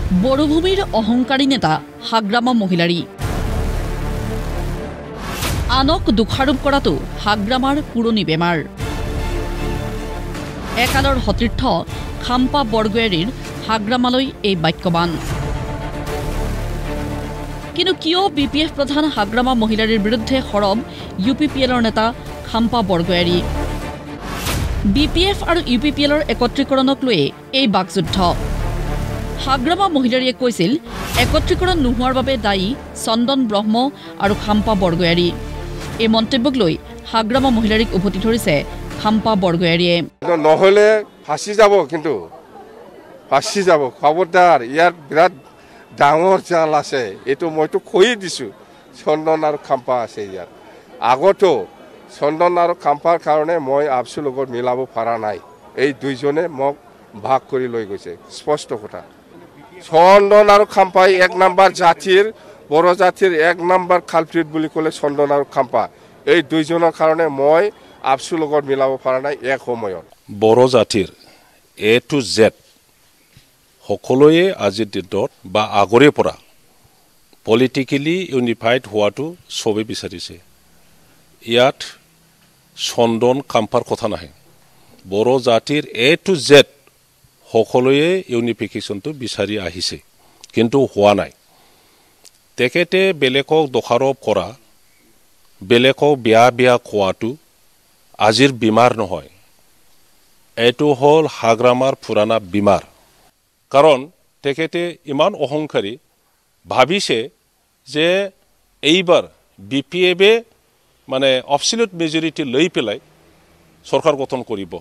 বড়ভূমিৰ অহংকাৰী নেতা হাগ্ৰামা মহিলাৰী। আনক দোষাৰোপ কৰাটো হাগ্ৰামাৰ পুৰণি বেমাৰ। একালৰ সতীৰ্থ খাম্পা বৰগোহাঞিৰ হাগ্ৰামালৈ এই বাক্যবান। কিন্তু কিয় বিপিএফ প্ৰধান হাগ্ৰামা মহিলাৰীৰ বিৰুদ্ধে সৰব ইউপিপিএলৰ নেতা খাম্পা বৰগোহাঞি? বিপিএফ আৰু ইউপিপিএলৰ একত্ৰীকৰণক লৈ এই বাকযুদ্ধ। হাগ্ৰামা মহিলাৰীয়ে কৈছিল একত্ৰীকৰণ নোহোৱাৰ বাবে দায়ী চন্দন ব্ৰহ্ম আৰু খাম্পা বৰগোহাঞি। এই মন্তব্যক লৈ হাগ্ৰামা মহিলাৰীক উভতি ধৰিছে খাম্পা বৰগোহাঞিয়ে। নহলে ফাঁচি যাব, কিন্তু ফাঁচি যাব, খবৰদাৰ। ইয়াৰ বিৰাট ডাঙৰ জাল আছে, এইটো মইতো কৈয়ে দিছোঁ। চন্দন আৰু খাম্পা আছে ইয়াত। আগতো চন্দন আৰু খাম্পাৰ কাৰণে মই আপচুৰ লগত মিলাব পৰা নাই। এই দুইজনে মোক ভাগ কৰি লৈ গৈছে, স্পষ্ট কথা। চন্দন আৰু খাম্পাই এক নম্বৰ জাতিৰ, বড়ো জাতিৰ এক নম্বৰ খালপ্ৰীত বুলি ক'লে চন্দন আৰু খাম্পা। এই দুইজনৰ কাৰণে মই আপচুৰ লগত মিলাব পৰা নাই এক সময়ত। বড়ো জাতিৰ A to Z সকলোৱে আজিৰ দিনত বা আগৰে পৰা পলিটিকেলি ইউনিফাইড হোৱাটো চবেই বিচাৰিছে। ইয়াত চন্দন খাম্পাৰ কথা নাহে। বড়ো জাতিৰ A to Z সকলোৱে ইউনিফিকেশ্যনটো বিচাৰি আহিছে, কিন্তু হোৱা নাই। তেখেতে বেলেগক দোষাৰোপ কৰা, বেলেগক বেয়া কোৱাটো আজিৰ বেমাৰ নহয়, এইটো হ'ল হাগ্ৰামাৰ পুৰাণা বেমাৰ। কাৰণ তেখেতে ইমান অহংকাৰী, ভাবিছে যে এইবাৰ বিপিএফে মানে অবসলিউট মেজৰিটি লৈ পেলাই চৰকাৰ গঠন কৰিব।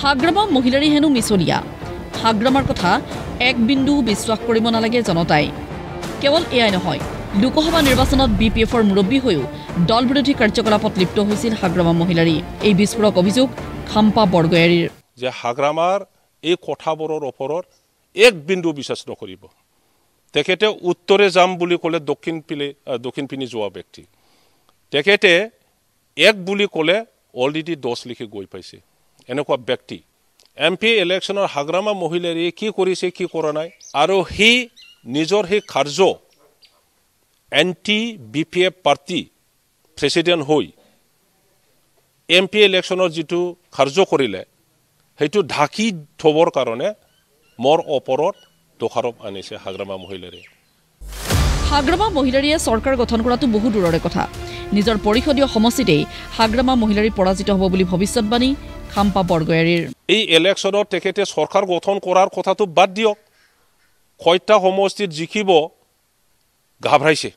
হাগ্ৰামা মহিলাৰী হেনো মিছলীয়া। হাগ্ৰামাৰ কথা এক বিন্দু বিশ্বাস কৰিব নালাগে জনতাই। কেৱল এয়াই নহয়, লোকসভা নিৰ্বাচনত বিপিএফৰ মুৰব্বী হৈও দল বিৰোধী কাৰ্যকলাপত লিপ্ত হৈছিল হাগ্ৰামা মহিলাৰী। এই বিস্ফোৰক অভিযোগ খাম্পা বৰগোহাঞিৰ যে হাগ্ৰামাৰ এই কথাবোৰৰ ওপৰত এক বিন্দু বিশ্বাস নকৰিব। তেখেতে উত্তৰে যাম বুলি ক'লে দক্ষিণ পিনে যোৱা ব্যক্তি। তেখেতে এক বুলি ক'লে অলৰেডি 10 লিখি গৈ পাইছে, এনেকুৱা ব্যক্তি। MP ইলেকশ্যনৰ হাগ্ৰামা মহিলাৰীয়ে কি কৰিছে, কি কৰা নাই, আৰু সি নিজৰ সেই কাৰ্য এণ্টি বিপিএফ পাৰ্টি প্ৰেচিডেণ্ট হৈ MP ইলেকশ্যনৰ যিটো কাৰ্য কৰিলে সেইটো ঢাকি থবৰ কাৰণে মোৰ ওপৰত দোষাৰোপ আনিছে হাগ্ৰামা মহিলাৰীয়ে। হাগ্ৰামা মহিলাৰীয়ে চৰকাৰ গঠন কৰাটো বহু দূৰৰে কথা। নিজৰ পৰিষদীয় সমষ্টিতেই হাগ্ৰামা মহিলাৰী পৰাজিত হ'ব বুলি ভৱিষ্যৎবাণী খাম্পা বৰগোহাঞিৰ। এই ইলেকশ্যনত তেখেতে চৰকাৰ গঠন কৰাৰ কথাটো বাদ দিয়ক, কয়টা সমষ্টিত জিকিব ঘাবৰাইছে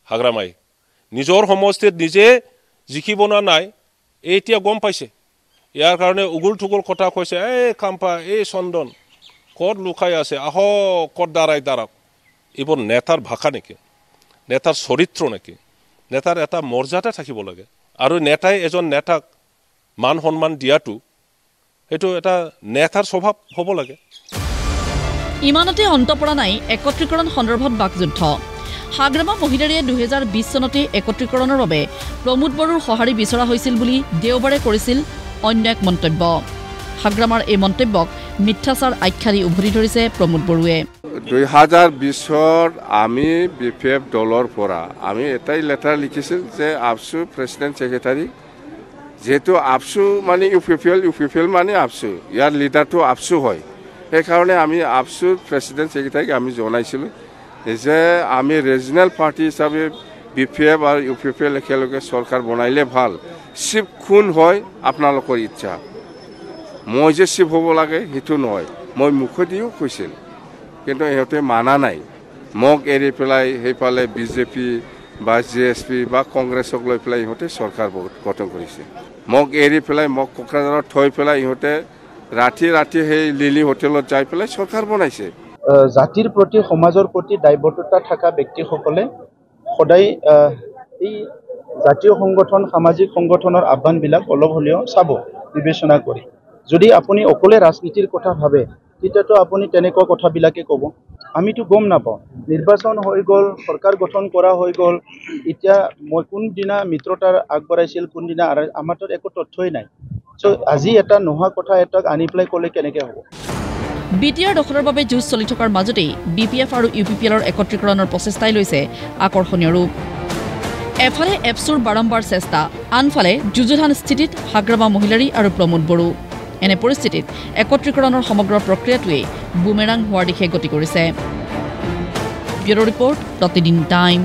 হাগ্ৰামাই। নিজৰ সমষ্টিত নিজে জিকিব না নাই এতিয়া গম পাইছে। ইয়াৰ কাৰণে উগুল থুগুল কথা কৈছে, এই খাম্পা, এই চন্দন ক'ত লুকাই আছে, আহ ক'ত দাঁড়াওক। এইবোৰ নেতাৰ ভাষা নেকি? নেতাৰ চৰিত্ৰ নেকি? নেতাৰ এটা মৰ্যাদা থাকিব লাগে, আৰু নেতাই এজন নেতাক মান সন্মান দিয়াটো সেইটো এটা নেতাৰ স্বভাৱ হ'ব লাগে। ইমানতে অন্ত পৰা নাই একত্ৰীকৰণ সন্দৰ্ভত বাকযুদ্ধ। হাগ্ৰামা মহিলাৰীয়ে 2020 চনতে একত্ৰীকৰণৰ বাবে প্ৰমোদ বড়োৰ সঁহাৰি বিচৰা হৈছিল বুলি দেওবাৰে কৰিছিল অন্য এক মন্তব্য। হাগ্ৰামাৰ এই মন্তব্যক মিথ্যাচাৰ আখ্যা দি উভতি ধৰিছে প্ৰমোদ বড়োৱে। 2020 আমি বিপিএফ দলৰ পৰা আমি এটাই লেটাৰ লিখিছিল যে আপচু প্ৰেচিডেণ্ট ছেক্ৰেটাৰী, যেহেতু আপচু মানে ইউপিপিএল মানে আপচু, ইয়াৰ লিডাৰটো আপচু হয়। সেইকাৰণে আমি আপচুৰ প্ৰেচিডেণ্ট ছেক্ৰেটাৰীক আমি জনাইছিলোঁ যে আমি ৰিজনেল পাৰ্টি হিচাপে বিপিএফ আৰু ইউপিপিএল একেলগে চৰকাৰ বনাইলে ভাল। চিফ কোন হয় আপোনালোকৰ ইচ্ছা, মই যে চিফ হ'ব লাগে সেইটো নহয়, মই মুখেদিও কৈছিল, কিন্তু ইহঁতে মানা নাই। মোক এৰি পেলাই সেইফালে বিজেপি বা JSP বা কংগ্ৰেছক লৈ পেলাই ইহঁতে চৰকাৰ গঠন কৰিছে। মোক এৰি পেলাই মোক কোকৰাঝাৰত থৈ পেলাই ইহঁতে ৰাতি সেই লিলি হোটেলত যাই পেলাই চৰকাৰ বনাইছে। জাতিৰ প্ৰতি, সমাজৰ প্ৰতি দায়বদ্ধতা থকা ব্যক্তিসকলে সদায় এই জাতীয় সংগঠন, সামাজিক সংগঠনৰ আহ্বানবিলাক অলপ হ'লেও চাব, বিবেচনা কৰি। যদি আপুনি অকলে ৰাজনীতিৰ কথা ভাবে তেতিয়াতো আপুনি তেনেকুৱা কথাবিলাকে ক'ব। আমিতো গম নাপাওঁ, নিৰ্বাচন হৈ গ'ল, চৰকাৰ গঠন কৰা হৈ গ'ল, এতিয়া মই কোনদিনা মিত্ৰতাৰ আগবঢ়াইছিল, কোনদিনা আমাৰ তাত একো তথ্যই নাই। চ' আজি এটা নোহোৱা কথা এটাক আনি পেলাই ক'লে কেনেকৈ হ'ব? BTR দখলৰ বাবে যুঁজ চলি থকাৰ মাজতেই BPF আৰু UPPLৰ একত্ৰীকৰণৰ প্ৰচেষ্টাই লৈছে আকৰ্ষণীয় ৰূপ এফালে এপছুৰ বাৰম্বাৰ চেষ্টা আনফালে যুযুধান স্থিতিত হাগ্ৰামা মহিলাৰী আৰু প্ৰমোদ বড়ো এনে পৰিস্থিতিত একত্ৰীকৰণৰ সমগ্ৰ প্ৰক্ৰিয়াটোৱে বুমেৰাং হোৱাৰ দিশে গতি কৰিছে ব্যুৰ' ৰিপৰ্ট প্ৰতিদিন টাইম